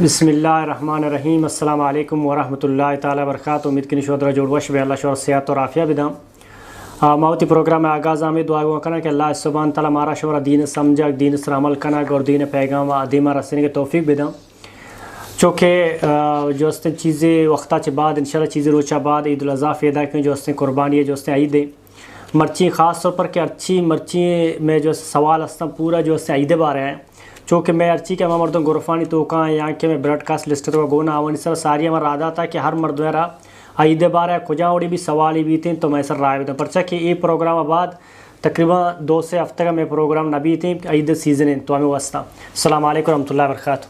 بسم اللہ الرحمن الرحیم السلام علیکم ورحمۃ اللہ تعالی وبرکاتہ. امید کی شودرا جوڑ وش بے اللہ شور صحت اور عافیہ بدام ماوتی پروگرام میں آغاز میں دعا ہوا کرنا کہ اللہ سبحانہ تعالی مارا شورا دین سمجھا دین سر عمل کرنا اور دین پیغام عدیمہ رسنے کے توفیق بدام. چونکہ جو اس نے چیزیں وقتہ کے بعد انشاءاللہ چیزیں روچہ بعد عید الاضحیٰ پیدا کی جو اس نے قربانی ہے جو اس نے عید مرچی خاص طور پر کہ اچھی مرچی میں جو سوال استم پورا جو اس نے عید بارے ہیں چونکہ میں ارچی کے ہمارا مردوں گرفانی تو کہاں یہاں کے میں براڈ کاسٹ لسٹ تو گونا آوانی سر ساری ہمارا رادہ تھا کہ ہر مرد میرا عید بار ہے کجا اوڑی بھی سوالی بھی تھیں تو میں سر رائے بدوں پرچہ کہ یہ پروگرام بعد تقریباً 2 سے ہفتے کا میں پروگرام نبی تھیں عید سیزن ہیں تو ہمیں واسطہ. السلام علیکم ورحمۃ اللہ وبرکاتہ.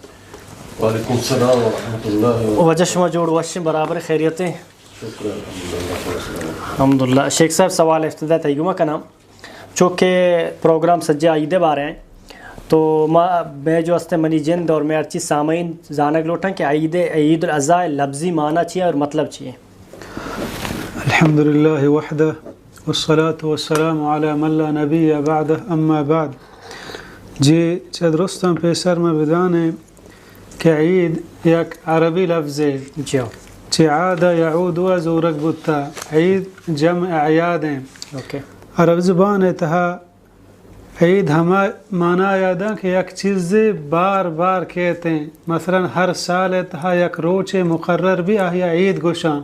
وعلیکم السلام ورحمۃ اللہ. وجہ شما جوڑ وش برابر خیریتیں الحمدللہ. شیخ صاحب سوال افتتاح تیگمہ کا نام چونکہ پروگرام سجا عید بار ہیں تو میں جو استے منی جند اور میں ارچی سامعین زانگ لوٹاں کہ عید الاضحیٰ لفظی معنی چاہیے اور مطلب چاہیے. الحمدللہ وحدہ والصلاة والسلام علی من لا نبی بعدہ اما بعد. جی درستم پیسر میں بدانے کہ عید یک عربی لفظ ہے چی عادہ یعود و زورک بتا. عید جمع اعیاد ہیں. عرب زبان اتہا عید ہما معنی یاداں کہ یک چیزیں بار بار کہتے ہیں. مثلا ہر سال اتہا یک روچے مقرر بھی آیا عید گوشاں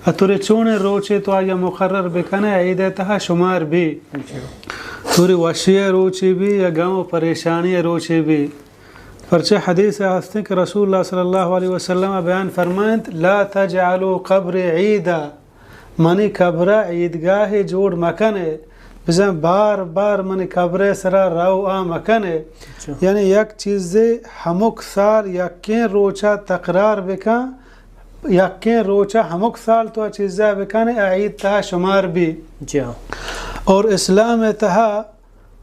اتوری چونے روچے تو آیا مقرر بکنے عید اتہا شمار بھی توری وشی روچے بھی یا گاؤں پریشانی روچے بھی. پرچہ حدیث ہستے کہ رسول اللہ صلی اللہ علیہ وسلم بیان فرمائیں لا تجعلوا قبر عیدا منی قبر عیدگاہ جوڑ مکنے بزن بار بار منی قبر سرا رو آ مکنے. یعنی یک چیزیں ہمک سال یکین روچہ تقرار بکن یکین روچہ ہمک سال تو چیزیں بکنے عید تہا شمار بھی. اور اسلام تہا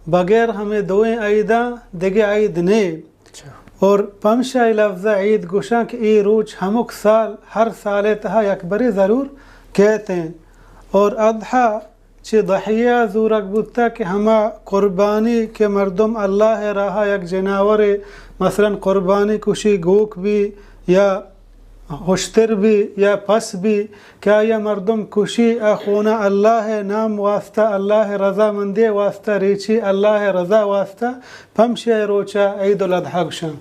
بغیر ہمیں دوئیں عیداں دیگے عید نہیں. اور پمشہ لفظ عید گوشاں کہ ای روچ ہمک سال ہر سال تہا یک بری ضرور کہتے ہیں. اور اضحیٰ چی ضحیہ زورک بودتا کہ ہما قربانی کے مردم اللہ راہا یک جناور مثلا قربانی کشی گوک بھی یا ہوشتر بھی یا پس بھی کیا یا مردم کشی اخونا اللہ نام واسطہ اللہ رضا مندی واسطہ ریچی اللہ رضا واسطہ پمشی روچہ عید الاضحیٰ گشان.